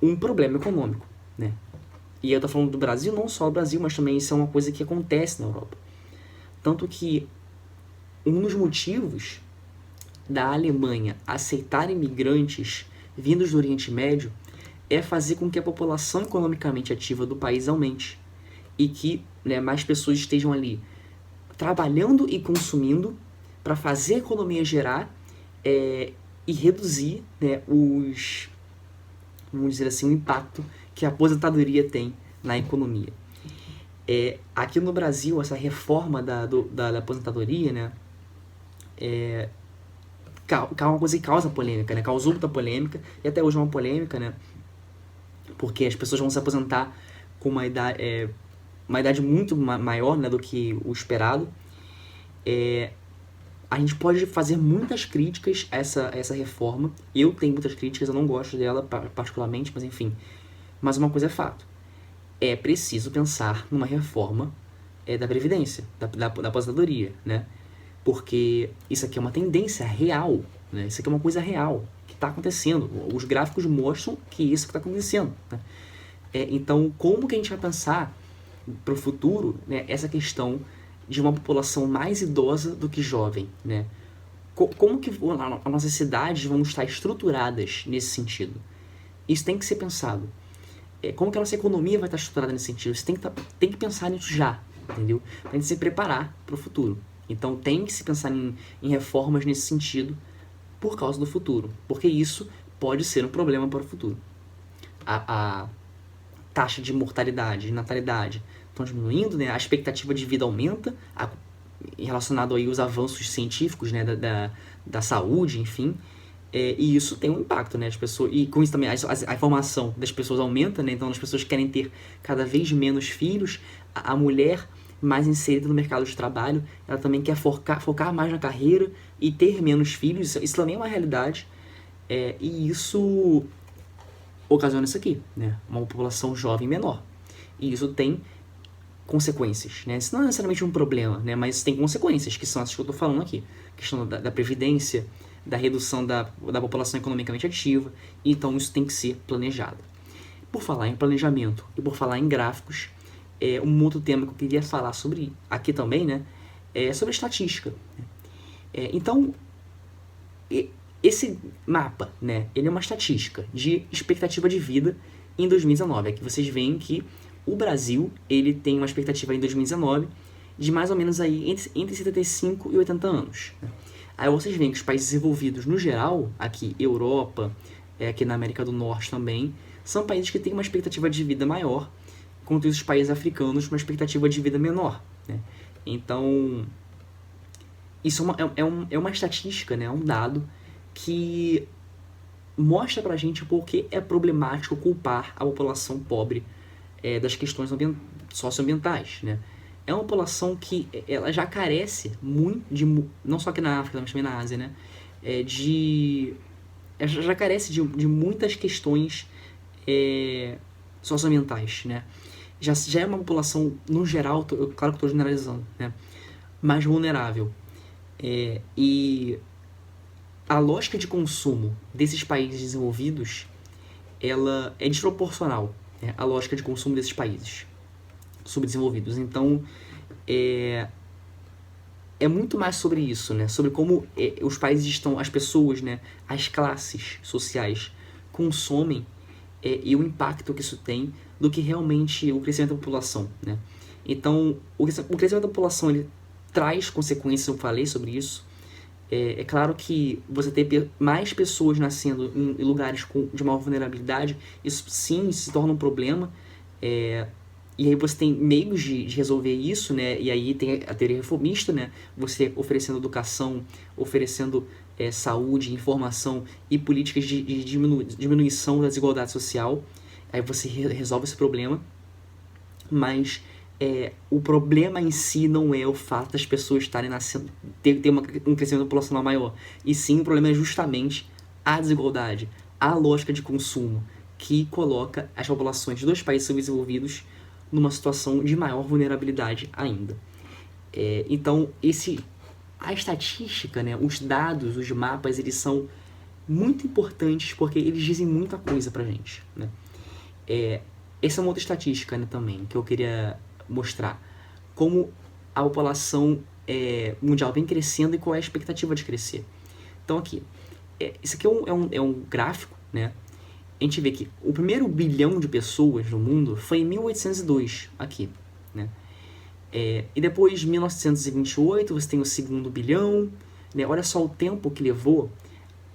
um problema econômico, né? E eu estou falando do Brasil, não só o Brasil, mas também isso é uma coisa que acontece na Europa. Tanto que um dos motivos da Alemanha aceitar imigrantes vindos do Oriente Médio é fazer com que a população economicamente ativa do país aumente e que, né, mais pessoas estejam ali trabalhando e consumindo para fazer a economia gerar e reduzir, né, vamos dizer assim, o impacto que a aposentadoria tem na economia. Aqui no Brasil, essa reforma da aposentadoria, né, é uma coisa que causa polêmica, né, causou muita polêmica, e até hoje é uma polêmica, né, porque as pessoas vão se aposentar com uma idade muito maior, né, do que o esperado. A gente pode fazer muitas críticas a essa reforma. Eu tenho muitas críticas, eu não gosto dela particularmente, mas enfim. Mas uma coisa é fato. É preciso pensar numa reforma da Previdência, da aposentadoria, né? Porque isso aqui é uma tendência real, né? Isso aqui é uma coisa real, que está acontecendo. Os gráficos mostram que isso está acontecendo, né? Então, como que a gente vai pensar para o futuro, né, essa questão de uma população mais idosa do que jovem, né? Como que as nossas cidades vão estar estruturadas nesse sentido? Isso tem que ser pensado. Como que a nossa economia vai estar estruturada nesse sentido? Você tem que pensar nisso já, entendeu? Tem que se preparar para o futuro. Então tem que se pensar em reformas nesse sentido por causa do futuro, porque isso pode ser um problema para o futuro. A taxa de mortalidade, de natalidade estão diminuindo, né? A expectativa de vida aumenta, relacionado aí aos avanços científicos, né, da saúde, enfim. E isso tem um impacto, né? As pessoas, e com isso também a informação das pessoas aumenta, né? Então as pessoas querem ter cada vez menos filhos. A mulher mais inserida no mercado de trabalho, ela também quer focar mais na carreira e ter menos filhos. Isso também é uma realidade. E isso ocasiona isso aqui, né? Uma população jovem menor. E isso tem consequências, né? Isso não é necessariamente um problema, né? Mas tem consequências, que são essas que eu estou falando aqui. A questão da previdência, da redução da população economicamente ativa, então isso tem que ser planejado. Por falar em planejamento e por falar em gráficos, um outro tema que eu queria falar sobre aqui também, né, sobre estatística. Então, esse mapa, né, ele é uma estatística de expectativa de vida em 2019. Aqui vocês veem que o Brasil ele tem uma expectativa em 2019 de mais ou menos aí entre 75 e 80 anos. Né? Aí vocês veem que os países desenvolvidos no geral, aqui Europa, aqui na América do Norte também, são países que têm uma expectativa de vida maior, enquanto os países africanos uma expectativa de vida menor. Né? Então, isso é uma estatística, né? É um dado que mostra pra gente por que é problemático culpar a população pobre das questões socioambientais, né? É uma população que ela já carece muito de, não só aqui na África, mas também na Ásia, né? Ela já carece de muitas questões socioambientais, né? Já é uma população, no geral, claro que estou generalizando, né? Mais vulnerável. E a lógica de consumo desses países desenvolvidos, ela é desproporcional, né, à lógica de consumo desses países subdesenvolvidos. Então, é muito mais sobre isso, né? Sobre como os países estão, as pessoas, né? As classes sociais consomem e o impacto que isso tem do que realmente o crescimento da população, né? Então, o crescimento da população, ele traz consequências, eu falei sobre isso. É claro que você ter mais pessoas nascendo em lugares de maior vulnerabilidade, isso sim se torna um problema. E aí você tem meios de resolver isso, né? E aí tem a teoria reformista, né? Você oferecendo educação, oferecendo saúde, informação e políticas de diminuição da desigualdade social. Aí você resolve esse problema. Mas o problema em si não é o fato das pessoas estarem nascendo, ter um crescimento populacional maior. E sim, o problema é justamente a desigualdade, a lógica de consumo, que coloca as populações dos países subdesenvolvidos numa situação de maior vulnerabilidade ainda. Então, a estatística, né, os dados, os mapas, eles são muito importantes porque eles dizem muita coisa pra gente. Né? Essa é uma outra estatística, né, também, que eu queria mostrar. Como a população mundial vem crescendo e qual é a expectativa de crescer. Então aqui, isso aqui é um gráfico, né? A gente vê que o primeiro bilhão de pessoas no mundo foi em 1802, aqui, né? E depois, em 1928, você tem o segundo bilhão, né? Olha só o tempo que levou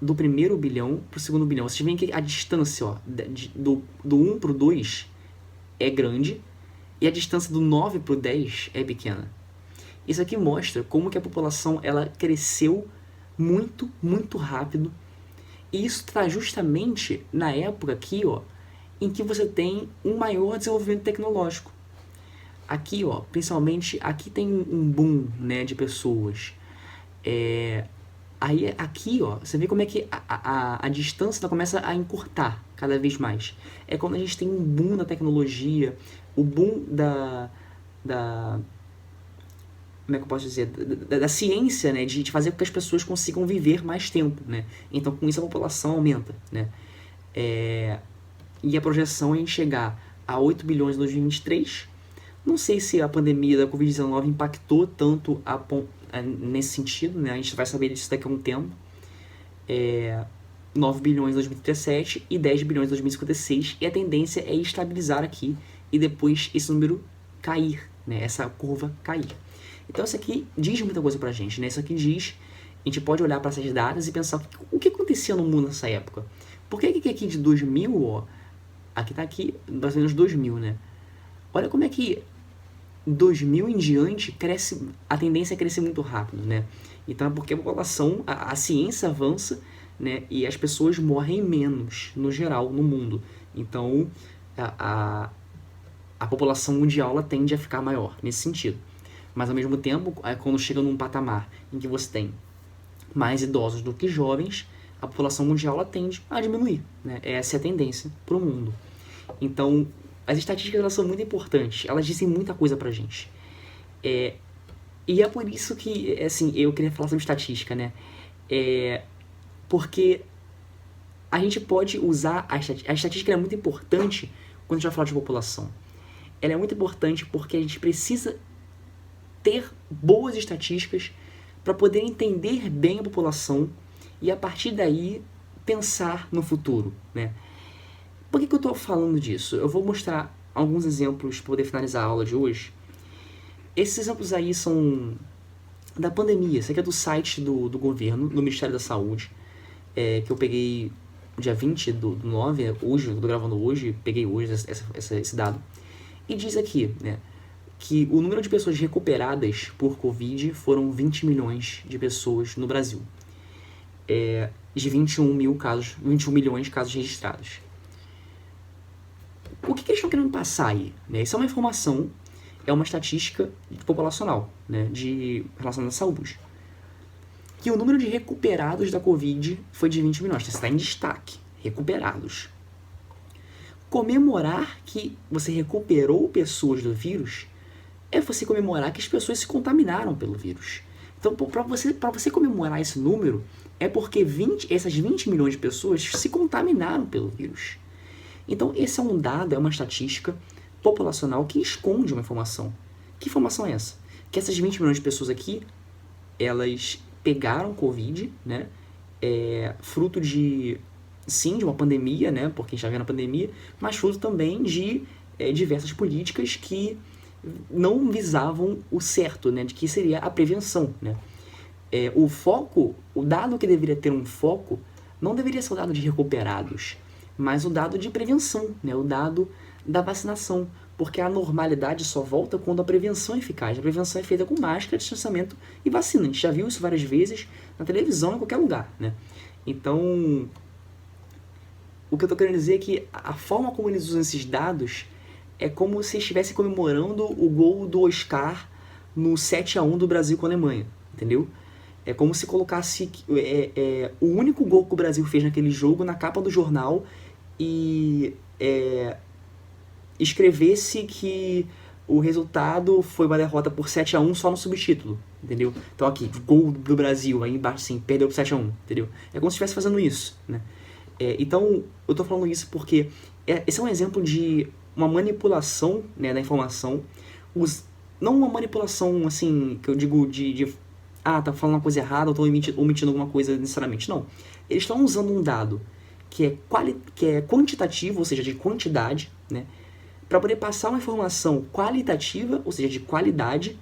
do primeiro bilhão para o segundo bilhão. Vocês veem que a distância, ó, do 1 para o 2 é grande e a distância do 9 para o 10 é pequena. Isso aqui mostra como que a população ela cresceu muito, muito rápido. E isso está justamente na época aqui, ó, em que você tem um maior desenvolvimento tecnológico. Aqui, ó, principalmente, aqui tem um boom, né, de pessoas. Aí aqui, ó, você vê como é que a distância começa a encurtar cada vez mais. É quando a gente tem um boom da tecnologia, o boom como é que eu posso dizer? Da ciência, né? De fazer com que as pessoas consigam viver mais tempo, né? Então, com isso, a população aumenta, né? E a projeção é em chegar a 8 bilhões em 2023. Não sei se a pandemia da Covid-19 impactou tanto nesse sentido, né? A gente vai saber disso daqui a um tempo. 9 bilhões em 2037 e 10 bilhões em 2056. E a tendência é estabilizar aqui e depois esse número cair, né? Essa curva cair. Então isso aqui diz muita coisa pra gente, né? Isso aqui diz, a gente pode olhar para essas datas e pensar o que acontecia no mundo nessa época. Por que aqui de 2000, ó, aqui tá aqui, mais ou menos 2000, né? Olha como é que 2000 em diante cresce, a tendência é crescer muito rápido, né? Então é porque a população, a ciência avança, né? E as pessoas morrem menos, no geral, no mundo. Então a população mundial ela tende a ficar maior nesse sentido. Mas ao mesmo tempo, quando chega num patamar em que você tem mais idosos do que jovens, a população mundial ela tende a diminuir, né? Essa é a tendência para o mundo. Então, as estatísticas elas são muito importantes, elas dizem muita coisa pra gente. E é por isso que, assim, eu queria falar sobre estatística, né? Porque a gente pode usar a estatística é muito importante quando a gente vai falar de população. Ela é muito importante porque a gente precisa ter boas estatísticas para poder entender bem a população e, a partir daí, pensar no futuro, né? Por que eu estou falando disso? Eu vou mostrar alguns exemplos para poder finalizar a aula de hoje. Esses exemplos aí são da pandemia. Isso aqui é do site do governo, do Ministério da Saúde, que eu peguei dia 20 do 9, hoje, eu estou gravando hoje, peguei hoje esse dado. E diz aqui, né, que o número de pessoas recuperadas por Covid foram 20 milhões de pessoas no Brasil. De 21 milhões de casos registrados. O que eles estão querendo passar aí? Né? Isso é uma informação, é uma estatística populacional, né, relacionada à saúde. Que o número de recuperados da Covid foi de 20 milhões. Isso está em destaque. Recuperados. Comemorar que você recuperou pessoas do vírus é você comemorar que as pessoas se contaminaram pelo vírus. Então, para você comemorar esse número, é porque essas 20 milhões de pessoas se contaminaram pelo vírus. Então, esse é um dado, é uma estatística populacional que esconde uma informação. Que informação é essa? Que essas 20 milhões de pessoas aqui, elas pegaram Covid, né? Fruto de uma pandemia, né? Porque a gente está vendo a pandemia, mas fruto também de diversas políticas que não visavam o certo, né? De que seria a prevenção, né? O dado que deveria ter um foco, não deveria ser o dado de recuperados, mas o dado de prevenção, né? O dado da vacinação, porque a normalidade só volta quando a prevenção é eficaz. A prevenção é feita com máscara, distanciamento e vacina. A gente já viu isso várias vezes na televisão, em qualquer lugar, né? Então, o que eu estou querendo dizer é que a forma como eles usam esses dados é como se estivesse comemorando o gol do Oscar no 7-1 do Brasil com a Alemanha, entendeu? É como se colocasse o único gol que o Brasil fez naquele jogo na capa do jornal e escrevesse que o resultado foi uma derrota por 7-1 só no subtítulo, entendeu? Então aqui, gol do Brasil, aí embaixo assim, perdeu por 7-1, entendeu? É como se estivesse fazendo isso, né? Então, eu tô falando isso porque esse é um exemplo de uma manipulação, né, da informação. Não uma manipulação, assim, que eu digo tá falando uma coisa errada ou tô omitindo alguma coisa necessariamente. Não. Eles estão usando um dado que é quantitativo, ou seja, de quantidade, né, para poder passar uma informação qualitativa, ou seja, de qualidade,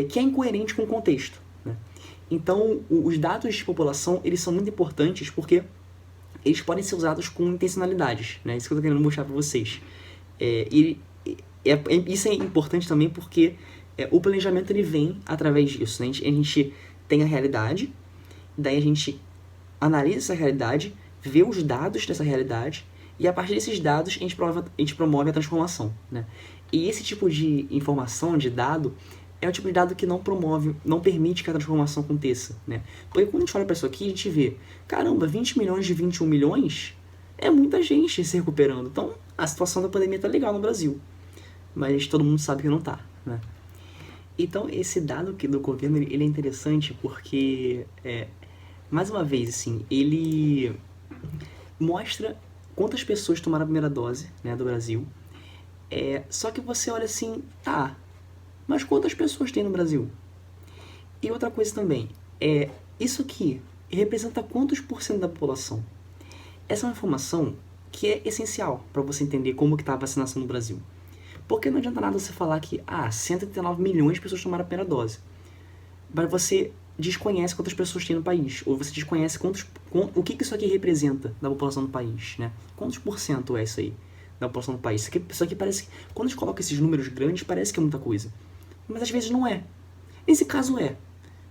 que é incoerente com o contexto, né? Então, os dados de população, eles são muito importantes porque eles podem ser usados com intencionalidades, né? Isso que eu tô querendo mostrar para vocês. Isso é importante também porque o planejamento ele vem através disso, né? A gente tem a realidade, daí a gente analisa essa realidade, vê os dados dessa realidade, e a partir desses dados a gente promove a transformação, né? E esse tipo de informação, de dado, é o tipo de dado que não permite que a transformação aconteça, né? Porque quando a gente olha para isso aqui, a gente vê, caramba, 20 milhões de 21 milhões é muita gente se recuperando. Então, a situação da pandemia tá legal no Brasil, mas todo mundo sabe que não tá, né? Então, esse dado aqui do governo, ele é interessante porque, mais uma vez, assim, ele mostra quantas pessoas tomaram a primeira dose, né, do Brasil. Só que você olha assim, tá, mas quantas pessoas tem no Brasil? E outra coisa também, isso aqui representa quantos por cento da população? Essa é uma informação que é essencial para você entender como que está a vacinação no Brasil. Porque não adianta nada você falar que 139 milhões de pessoas tomaram a primeira dose, mas você desconhece quantas pessoas tem no país, ou você desconhece o que isso aqui representa da população do país, né? Quantos por cento é isso aí da população do país? Isso aqui parece que, quando a gente coloca esses números grandes, parece que é muita coisa, mas às vezes não é. Nesse caso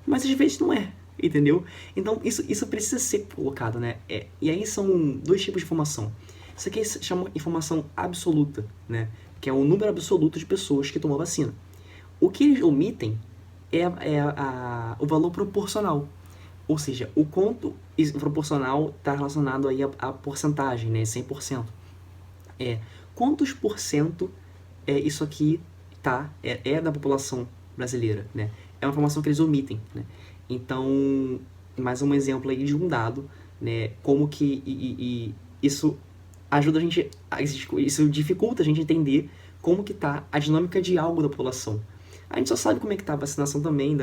mas às vezes não é, entendeu? Então isso precisa ser colocado, né? E aí são dois tipos de informação. Isso aqui se chama informação absoluta, né? Que é o número absoluto de pessoas que tomam a vacina. O que eles omitem o valor proporcional. Ou seja, o quanto proporcional está relacionado aí à porcentagem, né? 100%. Quantos por cento isso aqui da população brasileira, né? É uma informação que eles omitem, né? Então, mais um exemplo aí de um dado, né? Como que isso ajuda a gente, isso dificulta a gente entender como que tá a dinâmica de algo da população. A gente só sabe como é que tá a vacinação também,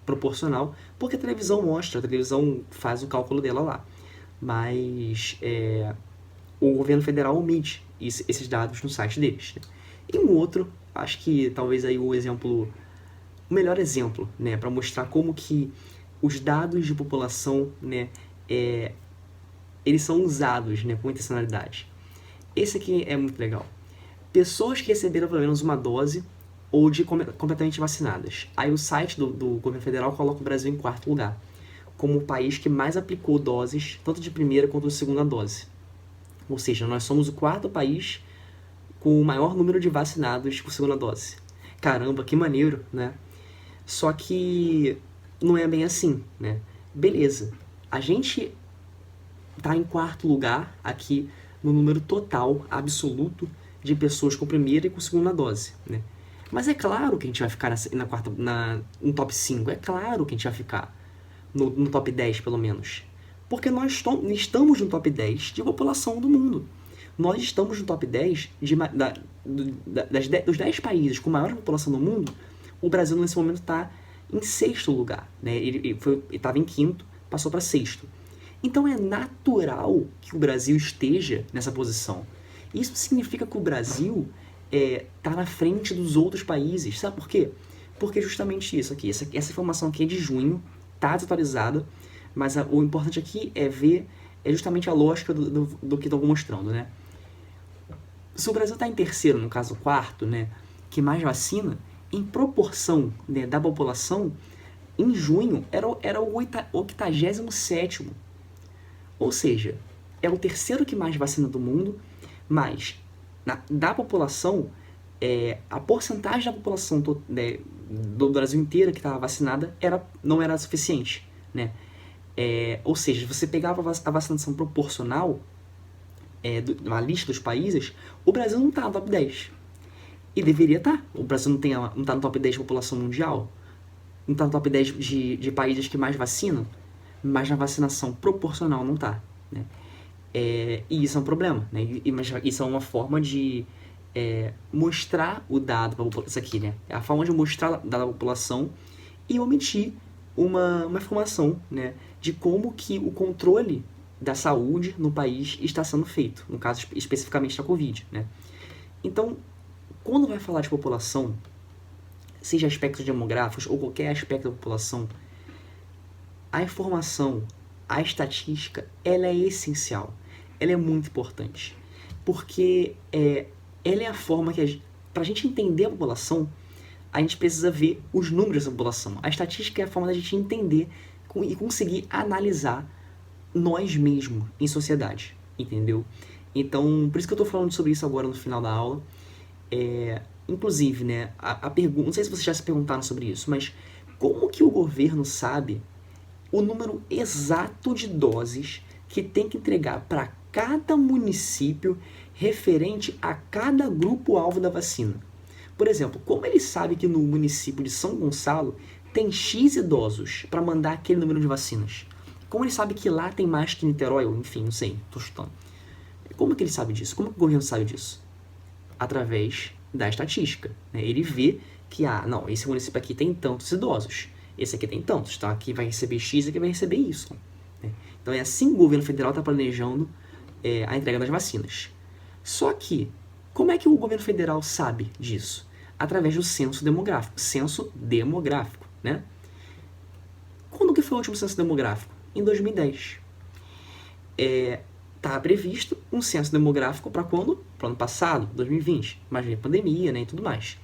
proporcional, porque a televisão mostra, a televisão faz o cálculo dela lá. Mas o governo federal omite esses dados no site deles. Né? E um outro, acho que talvez aí o melhor exemplo, né, para mostrar como que os dados de população, né, eles são usados, né, com intencionalidade. Esse aqui é muito legal. Pessoas que receberam pelo menos uma dose ou de completamente vacinadas. Aí o site do governo federal coloca o Brasil em 4º lugar, como o país que mais aplicou doses, tanto de primeira quanto de segunda dose. Ou seja, nós somos o 4º país com o maior número de vacinados por segunda dose. Caramba, que maneiro, né? Só que não é bem assim, né? Beleza, a gente tá em 4º lugar aqui no número total, absoluto, de pessoas com primeira e com segunda dose, né? Mas é claro que a gente vai ficar no top 5, é claro que a gente vai ficar no top 10, pelo menos. Porque nós estamos no top 10 de população do mundo. Nós estamos no top 10 dos 10 países com maior população do mundo. O Brasil, nesse momento, está em 6º lugar. Né? Ele estava em 5º, passou para 6º. Então é natural que o Brasil esteja nessa posição. Isso significa que o Brasil está na frente dos outros países. Sabe por quê? Porque justamente isso aqui. Essa informação aqui é de junho, está desatualizada, mas o importante aqui é ver justamente a lógica do que estou mostrando, né? Se o Brasil está em 3º, no caso 4º, né, que mais vacina, em proporção, né, da população, em junho era o 87º. Ou seja, é o 3º que mais vacina do mundo, mas da população, a porcentagem da população do Brasil inteira que estava vacinada não era suficiente, né? Ou seja, você pegava a vacinação proporcional na lista dos países, o Brasil não está no top 10. E deveria estar. O Brasil não está no top 10 de população mundial, não está no top 10 de países que mais vacinam, mas na vacinação proporcional não está. Né? E isso é um problema. Né? Mas isso é uma forma de mostrar o dado para a população. Isso aqui, né? É a forma de mostrar o dado à população e omitir uma informação, né, de como que o controle da saúde no país está sendo feito, no caso especificamente da Covid. Né? Então, quando vai falar de população, seja aspectos demográficos ou qualquer aspecto da população, a informação, a estatística, ela é essencial, ela é muito importante, porque ela é a forma que, para a gente entender a população, a gente precisa ver os números da população. A estatística é a forma da gente entender e conseguir analisar nós mesmos em sociedade, entendeu? Então, por isso que eu estou falando sobre isso agora no final da aula. Inclusive, né, a pergunta, não sei se vocês já se perguntaram sobre isso, mas como que o governo sabe o número exato de doses que tem que entregar para cada município referente a cada grupo-alvo da vacina? Por exemplo, como ele sabe que no município de São Gonçalo tem X idosos para mandar aquele número de vacinas? Como ele sabe que lá tem mais que Niterói? Ou, enfim, não sei, tô chutando. Como que ele sabe disso? Como que o governo sabe disso? Através da estatística. Né? Ele vê que, não, esse município aqui tem tantos idosos, esse aqui tem tantos, tá? Aqui vai receber X, aqui vai receber Y. Né? Então é assim que o governo federal está planejando a entrega das vacinas. Só que, como é que o governo federal sabe disso? Através do censo demográfico. Censo demográfico, né? Quando que foi o último censo demográfico? Em 2010. Estava previsto um censo demográfico para quando? Para o ano passado, 2020. Mas veio a pandemia, né, e tudo mais.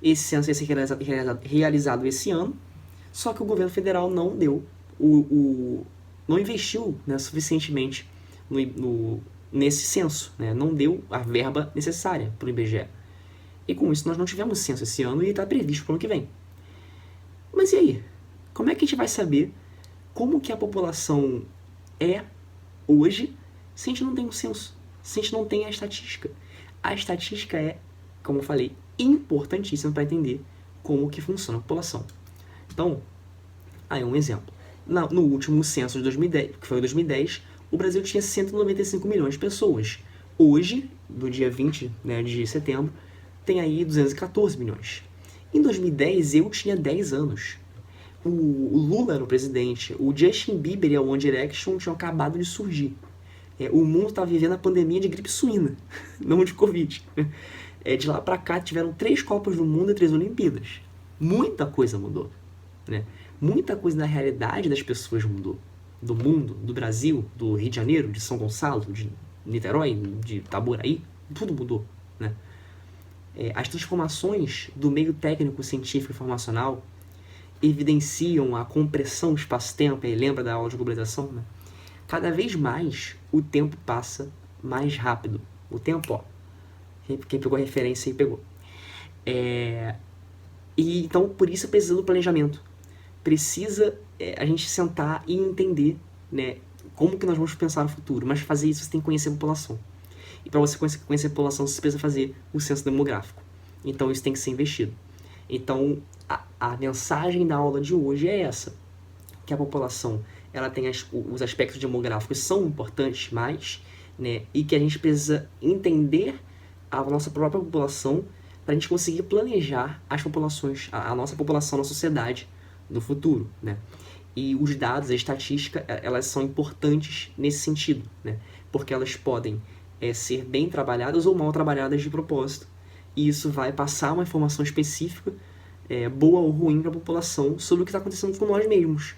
Esse censo ia ser realizado esse ano, só que o governo federal não deu não investiu, né, suficientemente nesse censo, né, não deu a verba necessária para o IBGE. E com isso nós não tivemos censo esse ano e está previsto para o ano que vem. Mas e aí? Como é que a gente vai saber como que a população é hoje se a gente não tem um censo, se a gente não tem a estatística? A estatística é, como eu falei, importantíssima para entender como que funciona a população. Então, aí um exemplo. No último censo de 2010, que foi em 2010, o Brasil tinha 195 milhões de pessoas. Hoje, no dia 20, né, de setembro, tem aí 214 milhões. Em 2010 eu tinha 10 anos. O Lula era o presidente, o Justin Bieber e a One Direction tinham acabado de surgir. O mundo estava vivendo a pandemia de gripe suína, não de Covid. De lá pra cá tiveram 3 Copas do Mundo e 3 Olimpíadas. Muita coisa mudou. Né? Muita coisa na realidade das pessoas mudou. Do mundo, do Brasil, do Rio de Janeiro, de São Gonçalo, de Niterói, de Itaboraí, tudo mudou. Né? As transformações do meio técnico, científico e informacional evidenciam a compressão espaço-tempo, lembra da aula de globalização? Né? Cada vez mais o tempo passa mais rápido. O tempo, ó, quem pegou a referência aí pegou. E então, por isso precisa do planejamento. Precisa a gente sentar e entender, né, como que nós vamos pensar no futuro. Mas fazer isso você tem que conhecer a população. E para você conhecer a população, você precisa fazer o censo demográfico. Então isso tem que ser investido. Então a mensagem da aula de hoje é essa. Que a população ela tem os aspectos demográficos são importantes mais, né, e que a gente precisa entender a nossa própria população para a gente conseguir planejar as populações, a nossa população na sociedade no futuro, né? E os dados, a estatística, elas são importantes nesse sentido, né? Porque elas podem ser bem trabalhadas ou mal trabalhadas de propósito. E isso vai passar uma informação específica, boa ou ruim, para a população sobre o que está acontecendo com nós mesmos.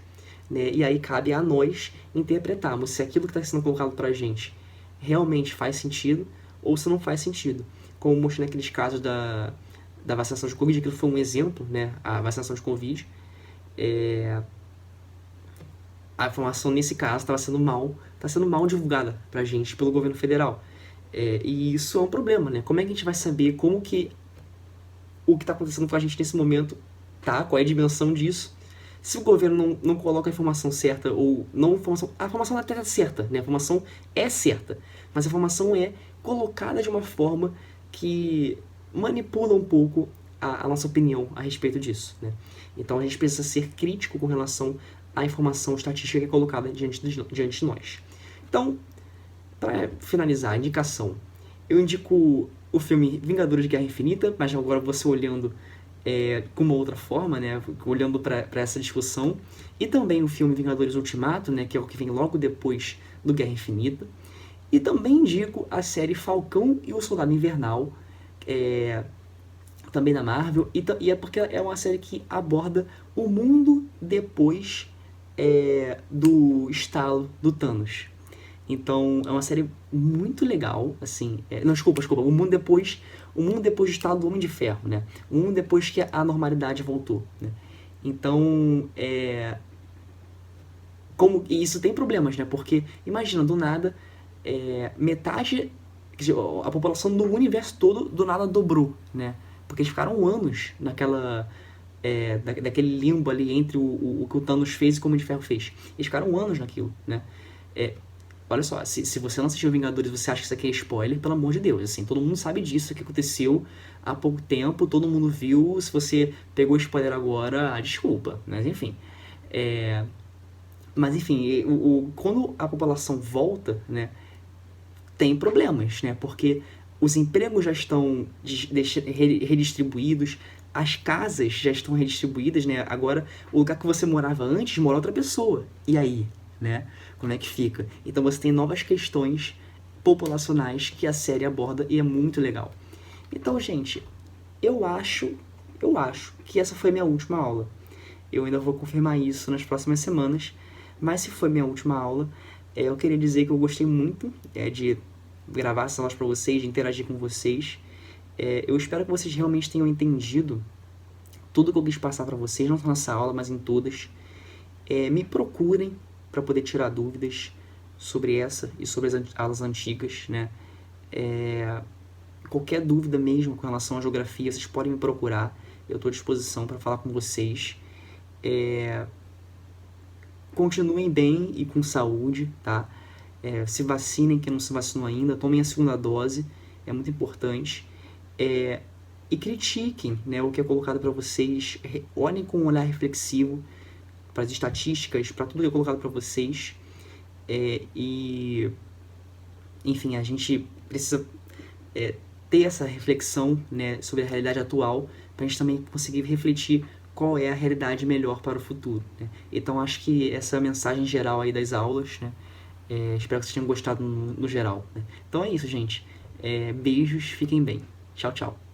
Né? E aí cabe a nós interpretarmos se aquilo que está sendo colocado para a gente realmente faz sentido ou se não faz sentido. Como mostrei naqueles casos da vacinação de Covid, aquilo foi um exemplo, né? A vacinação de Covid. A informação nesse caso está sendo mal divulgada pra gente pelo governo federal. E isso é um problema, né? Como é que a gente vai saber como que o que está acontecendo com a gente nesse momento tá? Qual é a dimensão disso? Se o governo não coloca a informação certa ou não a informação até é certa, né? A informação é certa, mas a informação é colocada de uma forma que manipula um pouco a nossa opinião a respeito disso, né? Então a gente precisa ser crítico com relação à informação estatística que é colocada diante de nós. Então, para finalizar a indicação, eu indico o filme Vingadores de Guerra Infinita, mas agora você olhando com uma outra forma, né, olhando para essa discussão, e também o filme Vingadores Ultimato, né, que é o que vem logo depois do Guerra Infinita, e também indico a série Falcão e o Soldado Invernal, também da Marvel, e é porque é uma série que aborda o mundo depois do estalo do Thanos. Então é uma série muito legal, assim, não, desculpa, o mundo depois do estado do Homem de Ferro, né? O mundo depois que a normalidade voltou, né? Então, e isso tem problemas, né? Porque, imagina, do nada, metade, quer dizer, a população do universo todo do nada dobrou, né? Porque eles ficaram anos daquele limbo ali entre o que o Thanos fez e o que o Homem de Ferro fez. Eles ficaram anos naquilo, né? Olha só, se você não assistiu Vingadores e você acha que isso aqui é spoiler, pelo amor de Deus, assim, todo mundo sabe disso, que aconteceu há pouco tempo, todo mundo viu, se você pegou spoiler agora, desculpa, mas enfim. Mas enfim, quando a população volta, né, tem problemas, né, porque os empregos já estão redistribuídos, as casas já estão redistribuídas, né, agora o lugar que você morava antes mora outra pessoa, e aí? Né? Como é que fica? Então você tem novas questões populacionais que a série aborda e é muito legal. Então, gente, eu acho que essa foi minha última aula. Eu ainda vou confirmar isso nas próximas semanas, mas se foi minha última aula, eu queria dizer que eu gostei muito de gravar essas aulas para vocês, de interagir com vocês. Eu espero que vocês realmente tenham entendido tudo que eu quis passar para vocês, não só nessa aula, mas em todas. Me procurem para poder tirar dúvidas sobre essa e sobre as aulas antigas, né? Qualquer dúvida mesmo com relação à geografia, vocês podem me procurar, eu estou à disposição para falar com vocês. Continuem bem e com saúde, tá? Se vacinem, quem não se vacinou ainda, tomem a segunda dose, é muito importante. E critiquem, né, o que é colocado para vocês, olhem com um olhar reflexivo para as estatísticas, para tudo que é colocado para vocês, e enfim, a gente precisa ter essa reflexão, né, sobre a realidade atual pra gente também conseguir refletir qual é a realidade melhor para o futuro, né? Então acho que essa é a mensagem geral aí das aulas, né? Espero que vocês tenham gostado no geral, né? Então é isso, gente. Beijos, fiquem bem. Tchau, tchau.